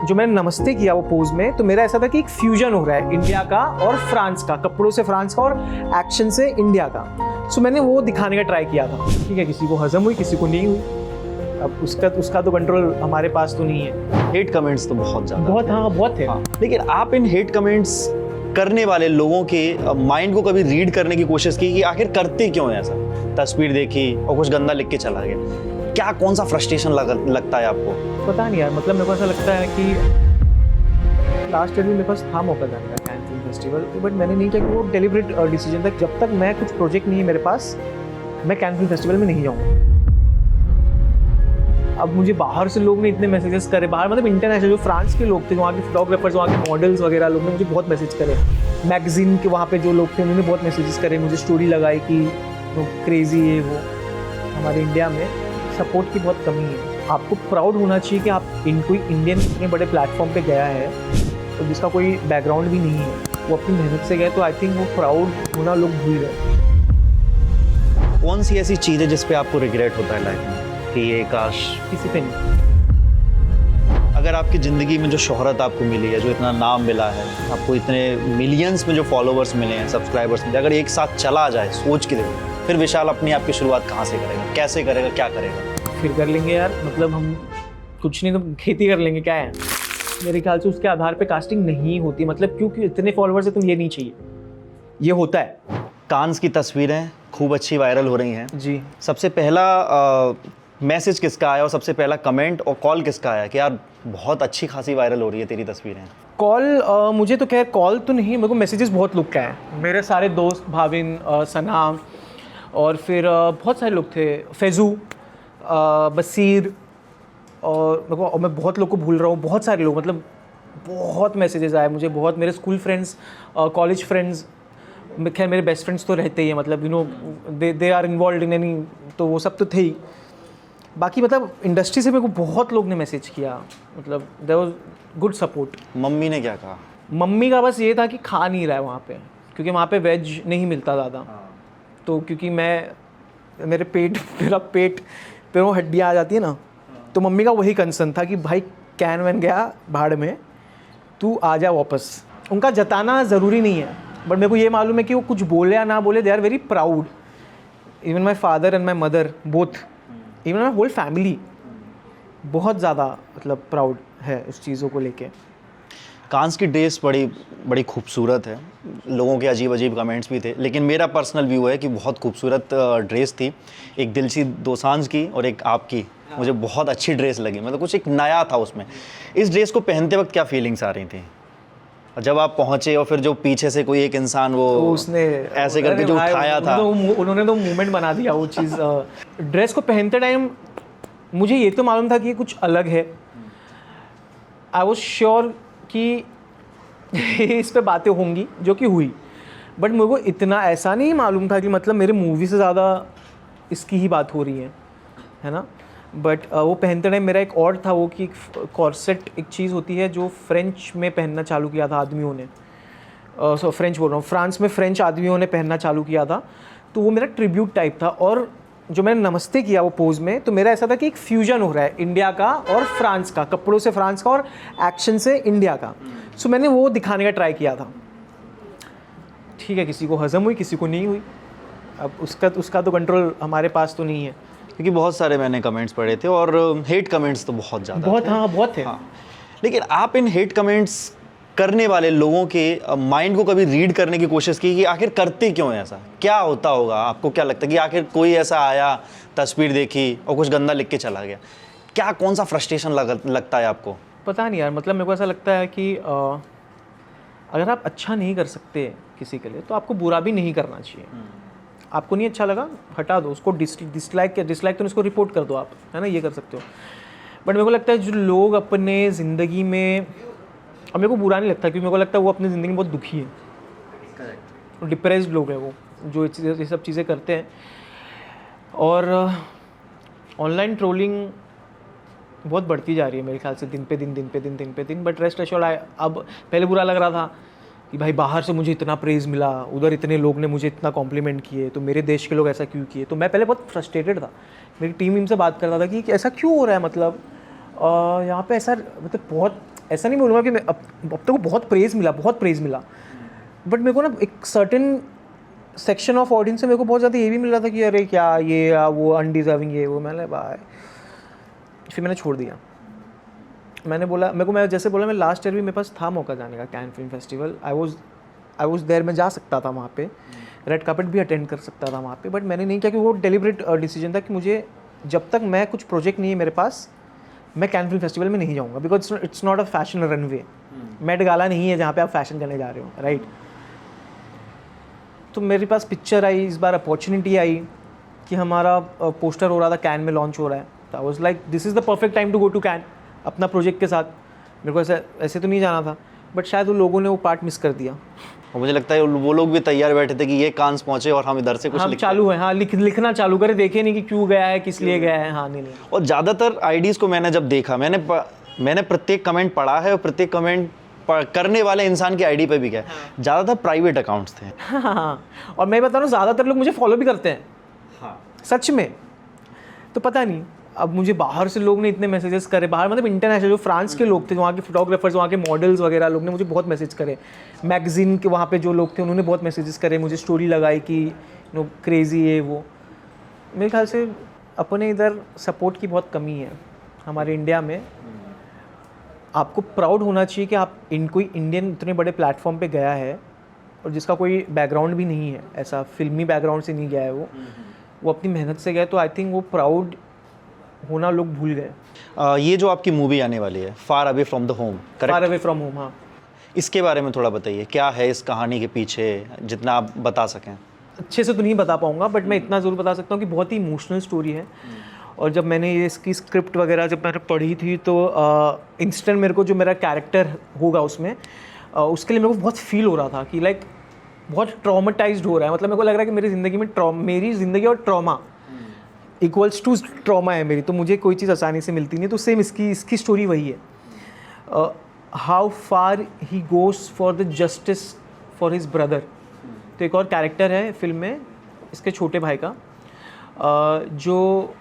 जो मैंने नमस्ते किया वो पोज में, तो मेरा ऐसा था कि एक फ्यूजन हो रहा है इंडिया का और फ्रांस का, कपड़ों से फ्रांस का और एक्शन से इंडिया का। सो मैंने वो दिखाने का ट्राई किया था। ठीक है, किसी को हजम हुई, किसी को नहीं हुई, अब उसका तो कंट्रोल हमारे पास तो नहीं है। हेट कमेंट्स तो बहुत ज़्यादा, बहुत थे। लेकिन आप इन हेट कमेंट्स करने वाले लोगों के माइंड को कभी रीड करने की कोशिश की कि आखिर करते क्यों है ऐसा? तस्वीर देखी और कुछ गंदा लिख के चला गया, क्या कौन सा फ्रस्ट्रेशन लगता है आपको? पता नहीं यार, मतलब मेरे को ऐसा लगता है कि लास्ट ईयर भी मेरे पास था मौका जाने का कैन फिल्म फेस्टिवल, बट मैंने नहीं किया कि वो डेलिब्रेट डिसीजन था। जब तक मैं कुछ प्रोजेक्ट नहीं है मेरे पास, मैं कैन फिल्म फेस्टिवल में नहीं जाऊँगा। अब मुझे बाहर से लोग ने इतने मैसेजेस करे, बाहर मतलब इंटरनेशनल, जो फ्रांस के लोग थे, वहाँ के फोटोग्राफर्स, वहाँ के मॉडल्स वगैरह लोग ने मुझे बहुत मैसेज करे। मैगजीन के वहाँ पे जो लोग थे उन्होंने बहुत मैसेजेस करे, मुझे स्टोरी लगाई कि वो क्रेजी है। वो हमारे इंडिया में सपोर्ट की बहुत कमी है। आपको प्राउड होना चाहिए कि आप कोई इंडियन इतने बड़े प्लेटफॉर्म पे गया है तो जिसका कोई बैकग्राउंड भी नहीं है, वो अपनी मेहनत से गए, तो आई थिंक वो प्राउड होना लोग भूल गए। कौन सी ऐसी चीज़ है जिस पे आपको रिग्रेट होता है लाइफ में कि ये काश? किसी पे नहीं। अगर आपकी ज़िंदगी में जो शोहरत आपको मिली है, जो इतना नाम मिला है, आपको इतने मिलियंस में जो फॉलोवर्स मिले हैं, सब्सक्राइबर्स मिले, अगर एक साथ चला जाए, सोच के देखो, फिर विशाल अपनी आपकी शुरुआत कहाँ से करेगा, कैसे करेगा, क्या करेगा? फिर कर लेंगे यार, मतलब हम कुछ नहीं तो खेती कर लेंगे, क्या है। मेरे ख्याल से उसके आधार पे कास्टिंग नहीं होती, मतलब क्योंकि इतने फॉलोअर्स है तुम ये नहीं चाहिए, ये होता है। कांस की तस्वीरें खूब अच्छी वायरल हो रही हैं जी। सबसे पहला मैसेज किसका आया और सबसे पहला कमेंट और कॉल किसका आया कि यार बहुत अच्छी खासी वायरल हो रही है तेरी तस्वीरें? कॉल मुझे तो खैर कॉल तो नहीं, मेरे को मैसेजेस बहुत लोग का है। मेरे सारे दोस्त, भाविन, सना और फिर बहुत सारे लोग थे, फैजू, बसीर, और मैं बहुत लोग को भूल रहा हूँ, बहुत सारे लोग, मतलब बहुत मैसेजेस आए मुझे, बहुत। मेरे स्कूल फ्रेंड्स, कॉलेज फ्रेंड्स, खैर मेरे बेस्ट फ्रेंड्स तो रहते ही हैं, मतलब you know they are involve in any, तो वो सब तो थे ही। बाकी मतलब इंडस्ट्री से मेरे को बहुत लोग ने मैसेज किया, मतलब there was good support. Mummy ने क्या कहा? मम्मी का बस ये था कि खा नहीं रहा है वहाँ पे, क्योंकि वहाँ पे वेज नहीं मिलता ज़्यादा। तो क्योंकि मेरा पेट पे वो हड्डियाँ आ जाती है ना, तो मम्मी का वही कंसर्न था कि भाई कैन वैन गया भाड़ में, तू आ जा वापस। उनका जताना ज़रूरी नहीं है, बट मेरे को ये मालूम है कि वो कुछ बोले या ना बोले, they are very proud. Even my father and my mother both, even my whole family बहुत ज़्यादा मतलब प्राउड है उस चीज़ों को लेके। कांस की ड्रेस बड़ी खूबसूरत है, लोगों के अजीब अजीब कमेंट्स भी थे, लेकिन मेरा पर्सनल व्यू है कि बहुत खूबसूरत ड्रेस थी। एक दिलशी दोसांझ की और एक आपकी, मुझे बहुत अच्छी ड्रेस लगी, मतलब कुछ एक नया था उसमें। इस ड्रेस को पहनते वक्त क्या फीलिंग्स आ रही थी? और जब आप पहुँचे और फिर जो पीछे से कोई एक इंसान वो उसने ऐसे करके जो उठाया था, उन्होंने तो मूवमेंट बना दिया वो चीज़। ड्रेस को पहनते टाइम मुझे ये तो मालूम था कि ये कुछ अलग है। आई वॉज श्योर कि इस पे बातें होंगी, जो कि हुई, बट मेरे को इतना ऐसा नहीं मालूम था कि मतलब मेरे मूवी से ज़्यादा इसकी ही बात हो रही है ना। बट वो पहनते टाइम मेरा एक और था वो कि कॉर्सेट एक चीज़ होती है जो फ्रेंच में पहनना चालू किया था आदमियों ने, फ्रेंच बोल रहा हूँ, फ्रांस में फ्रेंच आदमियों ने पहनना चालू किया था, तो वो मेरा ट्रिब्यूट टाइप था। और जो मैंने नमस्ते किया वो पोज में, तो मेरा ऐसा था कि एक फ्यूजन हो रहा है इंडिया का और फ्रांस का, कपड़ों से फ्रांस का और एक्शन से इंडिया का। सो मैंने वो दिखाने का ट्राई किया था। ठीक है, किसी को हजम हुई, किसी को नहीं हुई, अब उसका तो कंट्रोल हमारे पास तो नहीं है। क्योंकि बहुत सारे मैंने कमेंट्स पढ़े थे और हेट कमेंट्स तो बहुत ज़्यादा बहुत थे। हाँ। लेकिन आप इन हेट कमेंट्स करने वाले लोगों के माइंड को कभी रीड करने की कोशिश की कि आखिर करते क्यों है ऐसा? क्या होता होगा? आपको क्या लगता है कि आखिर कोई ऐसा आया, तस्वीर देखी और कुछ गंदा लिख के चला गया, क्या कौन सा फ्रस्ट्रेशन लगता है आपको? पता नहीं यार, मतलब मेरे को ऐसा लगता है कि अगर आप अच्छा नहीं कर सकते किसी के लिए तो आपको बुरा भी नहीं करना चाहिए। आपको नहीं अच्छा लगा, हटा दो उसको, डिसलाइक तो उसको रिपोर्ट कर दो आप, है ना, ये कर सकते हो। बट मेरे को लगता है जो लोग अपने ज़िंदगी में, और मेरे को बुरा नहीं लगता क्योंकि मेरे को लगता है वो अपनी ज़िंदगी में बहुत दुखी है, डिप्रेस्ड लोग हैं वो, जो ये सब चीज़ें करते हैं। और ऑनलाइन ट्रोलिंग बहुत बढ़ती जा रही है मेरे ख्याल से, दिन पे दिन। बट रेस्ट एश्योर्ड, अब पहले बुरा लग रहा था कि भाई बाहर से मुझे इतना प्रेज़ मिला, उधर इतने लोग ने मुझे इतना कॉम्प्लीमेंट किए, तो मेरे देश के लोग ऐसा क्यों किए। तो मैं पहले बहुत फ्रस्ट्रेटेड था, मेरी टीम से बात कर रहा था कि ऐसा क्यों हो रहा है, मतलब यहाँ पे ऐसा, मतलब बहुत ऐसा नहीं बोलूँगा कि अब तक को बहुत प्रेज़ मिला बट मेरे को ना एक सर्टेन सेक्शन ऑफ ऑडियंस से मेरे को बहुत ज़्यादा ये भी मिल रहा था कि अरे क्या ये वो अनडिज़र्विंग ये वो, मैंने बाय फिर मैंने छोड़ दिया। मैंने बोला मैं जैसे बोला मैं लास्ट ईयर भी मेरे पास था मौका जाने का Cannes film festival, I was there, मैं जा सकता था वहाँ पे, रेड कार्पेट भी अटेंड कर सकता था वहाँ पे, बट मैंने नहीं किया कि वो डेलिब्रेट डिसीजन था कि मुझे जब तक मैं कुछ प्रोजेक्ट नहीं है मेरे पास मैं कैन फिल्म फेस्टिवल में नहीं जाऊँगा, because it's not a fashion runway, Met Gala नहीं है जहाँ पे आप फैशन करने जा रहे हो, राइट। तो मेरे पास पिक्चर आई, इस बार अपॉर्चुनिटी आई कि हमारा पोस्टर हो रहा था कैन में लॉन्च हो रहा है, तो I was like this is the perfect time to go to Cannes अपना प्रोजेक्ट के साथ। मेरे को ऐसे तो नहीं जाना था, बट शायद वो लोगों ने वो पार्ट मिस कर दिया। और मुझे लगता है वो लोग भी तैयार बैठे थे कि ये कांस पहुंचे और हम इधर से कुछ हम चालू है, हाँ लिखना चालू करे, देखे नहीं कि क्यों गया है, किस लिए गया है, हाँ नहीं। और ज़्यादातर आईडीज़ को मैंने जब देखा, मैंने प्रत्येक कमेंट पढ़ा है और प्रत्येक कमेंट करने वाले इंसान की आईडी पे भी गया, ज़्यादातर प्राइवेट अकाउंट्स थे। हाँ, और मैं बता रहा हूँ ज़्यादातर लोग मुझे फॉलो भी करते हैं, हाँ सच में। तो पता नहीं अब मुझे बाहर से लोग ने इतने मैसेजेस करे, बाहर मतलब इंटरनेशनल जो फ्रांस के लोग थे, वहाँ के फोटोग्राफर्स, वहाँ के मॉडल्स वगैरह लोग ने मुझे बहुत मैसेज करे, मैगजीन के वहाँ पे जो लोग थे उन्होंने बहुत मैसेजेस करे, मुझे स्टोरी लगाई कि क्रेज़ी है वो। मेरे ख्याल से अपने इधर सपोर्ट की बहुत कमी है हमारे इंडिया में। आपको प्राउड होना चाहिए कि आप कोई इंडियन इतने बड़े प्लेटफॉर्म पे गया है और जिसका कोई बैकग्राउंड भी नहीं है, ऐसा फिल्मी बैकग्राउंड से नहीं गया है वो अपनी मेहनत से गया, तो आई थिंक वो प्राउड होना लोग भूल गए। ये जो आपकी मूवी आने वाली है फार away from the home, far away from home, हाँ, इसके बारे में थोड़ा बताइए, क्या है इस कहानी के पीछे, जितना आप बता सकें। अच्छे से तो नहीं बता पाऊँगा, बट मैं इतना ज़रूर बता सकता हूँ कि बहुत ही इमोशनल स्टोरी है। और जब मैंने ये इसकी स्क्रिप्ट वगैरह जब मैंने पढ़ी थी तो इंस्टेंट मेरे को जो मेरा कैरेक्टर होगा उसमें उसके लिए मेरे को बहुत फील हो रहा था कि लाइक बहुत ट्रॉमेटाइज्ड हो रहा है। मतलब मेरे को लग रहा है कि मेरी ज़िंदगी में मेरी ज़िंदगी और ट्रॉमा इक्वल्स टू ट्रॉमा है मेरी, तो मुझे कोई चीज़ आसानी से मिलती नहीं। तो सेम इसकी स्टोरी वही है, how far he goes for the justice for his brother. तो एक और कैरेक्टर है फिल्म में इसके छोटे भाई का, जो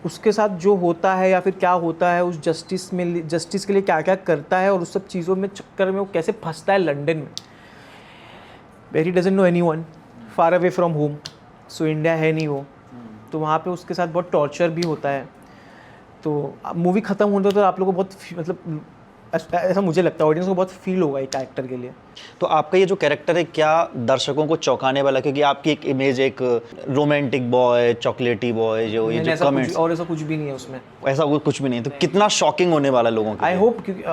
उसके साथ जो होता है या फिर क्या होता है, उस जस्टिस के लिए क्या क्या करता है और उस सब चीज़ों में चक्कर में वो कैसे फंसता है लंदन में, where he doesn't know anyone, far away from home, so India है नहीं वो, तो वहाँ पे उसके साथ बहुत टॉर्चर भी होता है। तो मूवी ख़त्म होने तो आप लोगों को बहुत मतलब ऐसा मुझे लगता है ऑडियंस को बहुत फील होगा एक कैरेक्टर के लिए। तो आपका ये जो कैरेक्टर है क्या दर्शकों को चौंकाने वाला, क्योंकि आपकी एक इमेज एक रोमांटिक बॉय, चॉकलेटी बॉय, जो ये जो कमेंट्स, और ऐसा कुछ भी नहीं है उसमें, ऐसा कुछ भी नहीं है, तो कितना शॉकिंग होने वाला लोगों के लिए। आई होप, क्योंकि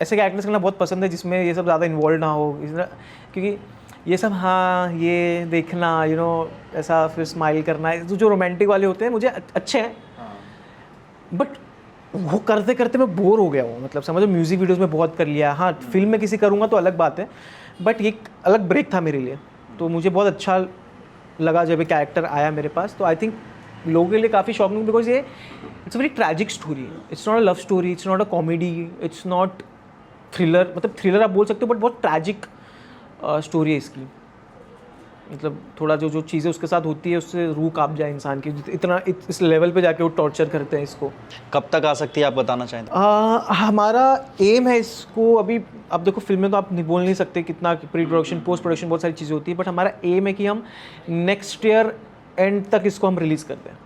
ऐसे कैरेक्टर्स करना बहुत पसंद है जिसमें ये सब ज़्यादा इन्वॉल्व ना हो, क्योंकि ये सब हाँ ये देखना ऐसा फिर स्माइल करना, जो रोमांटिक वाले होते हैं मुझे अच्छे हैं, बट वो करते करते मैं बोर हो गया हूँ। मतलब समझो म्यूज़िक वीडियोस में बहुत कर लिया, हाँ फिल्म में किसी करूँगा तो अलग बात है, बट ये एक अलग ब्रेक था मेरे लिए, तो मुझे बहुत अच्छा लगा जब ये कैरेक्टर आया मेरे पास। तो आई थिंक लोगों के लिए काफ़ी शॉकिंग, बिकॉज ये it's a very tragic story, it's not a love story, it's not a comedy, it's not thriller, मतलब थ्रिलर आप बोल सकते हो बट बहुत ट्रैजिक स्टोरी है इसकी। मतलब थोड़ा जो चीज़ें उसके साथ होती है उससे रूह कांप जाए इंसान की, इतना इस लेवल पे जाके वो टॉर्चर करते हैं इसको। कब तक आ सकती है आप बताना चाहें? हमारा एम है इसको, अभी अब देखो फिल्म में तो आप बोल नहीं सकते कितना प्री प्रोडक्शन पोस्ट प्रोडक्शन बहुत सारी चीज़ें होती है, बट हमारा एम है कि हम नेक्स्ट ईयर एंड तक इसको हम रिलीज़ करते हैं।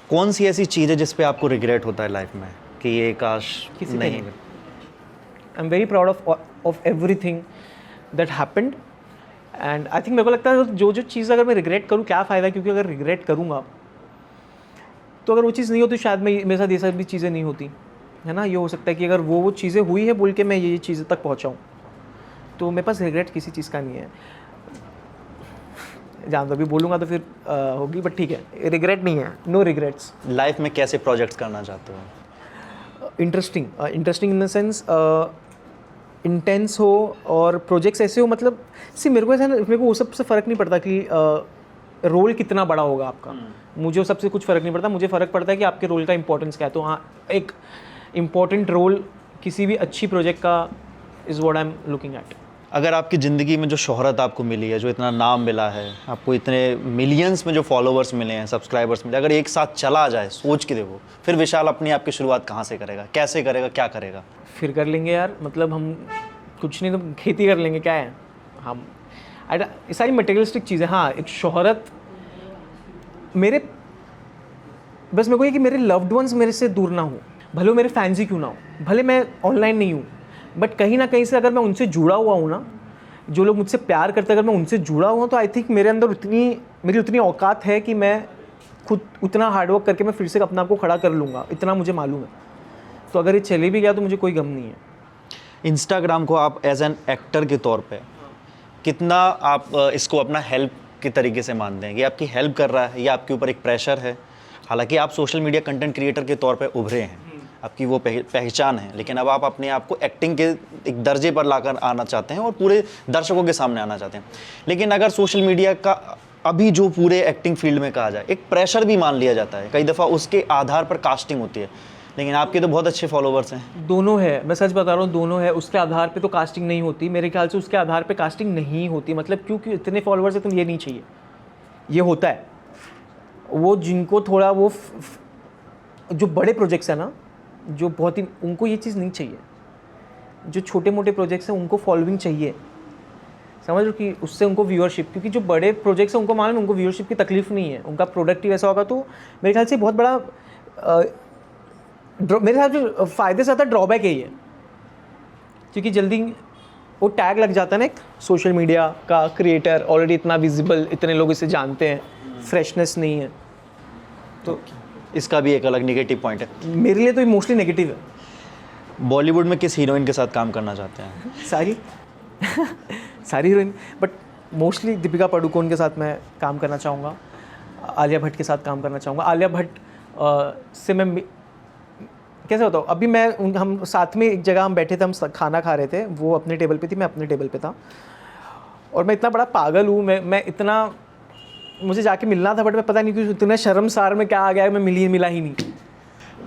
कौन सी ऐसी चीज़ है जिस पे आपको रिग्रेट होता है लाइफ में कि ये काश नहीं? I am very proud of everything that happened, and I think मेरे को लगता है जो चीज़ अगर मैं रिग्रेट करूँ क्या फ़ायदा, क्योंकि अगर रिग्रेट करूँगा तो अगर वो चीज़ नहीं होती शायद मेरे साथ ये सब भी चीज़ें नहीं होती, है ना। ये हो सकता है कि अगर वो चीज़ें हुई है बोल के मैं ये चीज़ें तक पहुँचाऊँ, तो मेरे पास रिग्रेट किसी चीज़ का नहीं है। जान दो, अभी बोलूँगा तो फिर होगी, बट ठीक है, रिग्रेट नहीं है, नो रिग्रेट्स। लाइफ में कैसे प्रोजेक्ट्स करना चाहते हो? Interesting in the sense intense हो और प्रोजेक्ट्स ऐसे हो, मतलब मेरे को वो सबसे फ़र्क नहीं पड़ता कि रोल कितना बड़ा होगा आपका, मुझे वो सबसे कुछ फ़र्क नहीं पड़ता। मुझे फ़र्क पड़ता है कि आपके रोल का इंपॉर्टेंस क्या है। तो हाँ, एक इम्पॉर्टेंट रोल किसी भी अच्छी प्रोजेक्ट का is what I am looking at. अगर आपकी ज़िंदगी में जो शोहरत आपको मिली है, जो इतना नाम मिला है, आपको इतने मिलियंस में जो फॉलोवर्स मिले हैं, सब्सक्राइबर्स मिले, अगर एक साथ चला जाए, सोच के देखो, फिर विशाल अपनी आपकी शुरुआत कहाँ से करेगा, कैसे करेगा, क्या करेगा? फिर कर लेंगे यार, मतलब हम कुछ नहीं तो खेती कर लेंगे, क्या है हम। ये सारी मटेरियलिस्टिक चीज़ें, हाँ एक शोहरत मेरे, बस मेरे को ये कि मेरे लव्ड वंस मेरे से दूर ना हो, भले वो मेरे फैंस ही क्यों ना हो, भले मैं ऑनलाइन नहीं हूँ, बट कहीं ना कहीं से अगर मैं उनसे जुड़ा हुआ हूँ ना, जो लोग मुझसे प्यार करते हैं, अगर मैं उनसे जुड़ा हुआ हूँ, तो आई थिंक मेरे अंदर मेरी उतनी औकात है कि मैं खुद उतना हार्डवर्क करके मैं फिर से अपने आप को खड़ा कर लूँगा, इतना मुझे मालूम है। तो अगर ये चले भी गया तो मुझे कोई गम नहीं है। इंस्टाग्राम को आप एज एन एक्टर के तौर पे कितना आप इसको अपना हेल्प के तरीके से मानते हैं कि आपकी हेल्प कर रहा है या आपके ऊपर एक प्रेशर है? हालांकि आप सोशल मीडिया कंटेंट क्रिएटर के तौर पे उभरे हैं, आपकी वो पहचान है, लेकिन अब आप अपने आप को एक्टिंग के एक दर्जे पर लाकर आना चाहते हैं और पूरे दर्शकों के सामने आना चाहते हैं। लेकिन अगर सोशल मीडिया का अभी जो पूरे एक्टिंग फील्ड में कहा जाए, एक प्रेशर भी मान लिया जाता है, कई दफ़ा उसके आधार पर कास्टिंग होती है, लेकिन आपके तो बहुत अच्छे फॉलोवर्स हैं। दोनों है, मैं सच बता रहा हूँ, दोनों है। उसके आधार पे तो कास्टिंग नहीं होती, मेरे ख्याल से उसके आधार पे कास्टिंग नहीं होती। मतलब क्योंकि इतने फॉलोवर्स है, तुम ये नहीं चाहिए, ये होता है वो जिनको थोड़ा वो जो बड़े प्रोजेक्ट्स है ना, जो बहुत ही, उनको ये चीज़ नहीं चाहिए। जो छोटे मोटे प्रोजेक्ट्स हैं उनको फॉलोइंग चाहिए, समझ लो कि उससे उनको व्यूअरशिप, क्योंकि जो बड़े प्रोजेक्ट्स हैं उनको मालूम है उनको व्यूअरशिप की तकलीफ नहीं है, उनका प्रोडक्ट ही वैसा होगा। तो मेरे ख्याल से बहुत बड़ा मेरे ख्याल से फ़ायदे से ज़्यादा ड्रॉबैक है ये, क्योंकि जल्दी वो टैग लग जाता है ना एक सोशल मीडिया का, क्रिएटर ऑलरेडी इतना विजिबल, इतने लोग इसे जानते हैं, फ्रेशनेस नहीं है। तो इसका भी एक अलग नेगेटिव पॉइंट है। मेरे लिए तो ये मोस्टली नेगेटिव है। बॉलीवुड में किस हीरोइन के साथ काम करना चाहते हैं? सारी सारी heroine, but mostly Deepika Padukone के साथ मैं काम करना चाहूँगा, आलिया भट्ट के साथ काम करना चाहूँगा। आलिया भट्ट से मैं कैसे बताऊँ, अभी हम साथ में एक जगह हम बैठे थे, हम खाना खा रहे थे, वो अपने टेबल पे थी, मैं अपने टेबल पे था, और मैं इतना बड़ा पागल हूँ, मैं इतना, मुझे जाके मिलना था, बट मैं पता नहीं क्यों इतना शर्मसार में क्या आ गया, मैं मिला ही नहीं।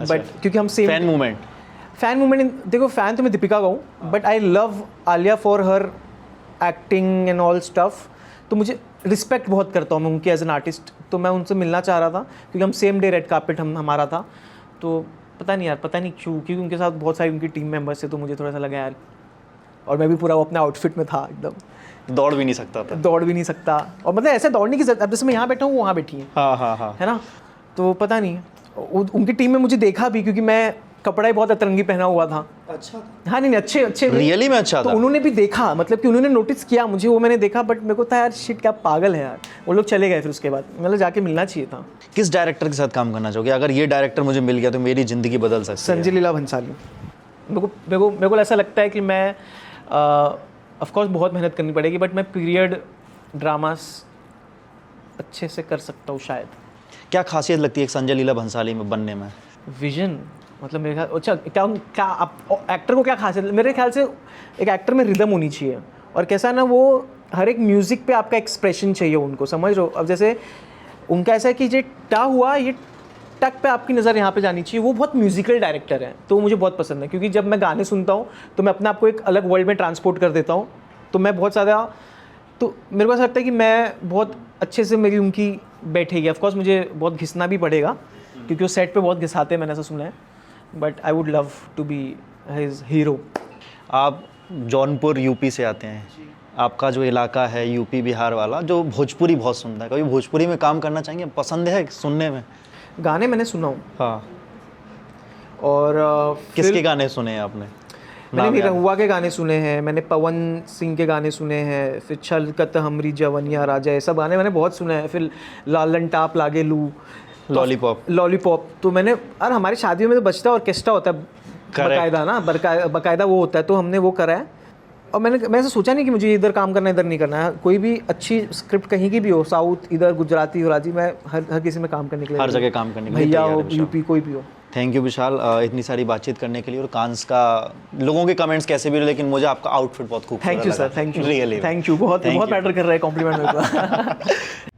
बट क्योंकि हम सेम फैन मूवमेंट देखो, फ़ैन तो मैं दीपिका का हूँ, but I love Alia for her acting and all stuff. तो मुझे रिस्पेक्ट बहुत करता हूँ मैं उनकी एज एन आर्टिस्ट, तो मैं उनसे मिलना चाह रहा था, क्योंकि हम सेम डे रेड कार्पेट हमारा था। तो पता नहीं यार, पता नहीं क्यों, क्योंकि उनके साथ बहुत सारी उनकी टीम मेंबर्स थे, तो मुझे थोड़ा सा लगा यार, और मैं भी पूरा वो अपने आउटफिट में था, एकदम दौड़ भी नहीं सकता था, दौड़ भी नहीं सकता, और मतलब ऐसे दौड़ने की जरूरत, अब जैसे मैं यहाँ बैठा हूँ, वहाँ बैठी है, हाँ है ना। तो पता नहीं, उनकी टीम में मुझे देखा भी, क्योंकि मैं कपड़ा ही बहुत अतरंगी पहना हुआ था। अच्छा, हाँ नहीं अच्छे रियली में अच्छा तो था। उन्होंने भी देखा, मतलब कि उन्होंने नोटिस किया मुझे, वो मैंने देखा, बट मेरे को था यार शिट क्या पागल है यार। वो लोग चले गए, फिर उसके बाद मतलब जाके मिलना चाहिए था। किस डायरेक्टर के साथ काम करना चाहोगे? अगर ये डायरेक्टर मुझे मिल गया तो मेरी ज़िंदगी बदल सकती है। संजय लीला भंसाली। मेरे को ऐसा लगता है कि मैं ऑफ कोर्स बहुत मेहनत करनी पड़ेगी, बट मैं पीरियड ड्रामास अच्छे से कर सकता हूँ शायद। क्या खासियत लगती है एक संजय लीला भंसाली में बनने में? विजन, मतलब मेरे ख्याल, अच्छा क्या आप एक्टर को क्या खासियत, मेरे ख्याल से एक एक्टर में रिदम होनी चाहिए, और कैसा ना, वो हर एक म्यूज़िक पे आपका एक्सप्रेशन चाहिए उनको, समझ रहे हो। अब जैसे उनका ऐसा है कि ये टा हुआ, ये टक पे आपकी नज़र यहाँ पे जानी चाहिए। वो बहुत म्यूजिकल डायरेक्टर है, तो मुझे बहुत पसंद है, क्योंकि जब मैं गाने सुनता हूँ तो मैं अपने आप को एक अलग वर्ल्ड में ट्रांसपोर्ट कर देता हूँ। तो मैं बहुत ज़्यादा, तो मेरे को ऐसा लगता है कि मैं बहुत अच्छे से मेरी उनकी बैठेगी। ऑफकोर्स मुझे बहुत घिसना भी पड़ेगा, क्योंकि वो सेट पे बहुत घिसाते हैं, मैंने ऐसा सुना है, but I would love to be his hero. आप जौनपुर यूपी से आते हैं, आपका जो इलाका है यूपी बिहार वाला, जो भोजपुरी बहुत सुनता है, कभी भोजपुरी में काम करना चाहेंगे? पसंद है सुनने में? गाने मैंने सुना हूँ। हाँ, और किसके गाने सुने हैं आपने? मैंने निरहुआ के गाने सुने हैं, मैंने पवन सिंह के गाने सुने हैं, फिर छलकत हमरी जवनिया राजा, ये सब गाने मैंने बहुत सुने हैं। फिर लालन टाप लागे लू, लॉलीपॉप तो मैंने, और हमारी शादियों में तो बजता ऑर्केस्ट्रा होता है बकायदा ना, बकायदा वो होता है, तो हमने वो करा है। और मैंने ऐसा सोचा नहीं कि मुझे इधर काम करना है, इधर नहीं करना है। कोई भी अच्छी स्क्रिप्ट कहीं की भी हो, साउथ, इधर गुजराती हो, राजी, मैं हर किसी में काम करने के लिए, हर जगह काम करने के लिए भैया हो, यूपी कोई भी हो। थैंक यू विशाल, इतनी सारी बातचीत करने के लिए। और कांस का लोगों के कमेंट्स कैसे भी रहे, लेकिन मुझे आपका आउटफिट बहुत खूबसूरत लगा। Thank you sir, thank you, really thank you, बहुत मैटर कर रहा है कॉम्प्लीमेंट मेरे को।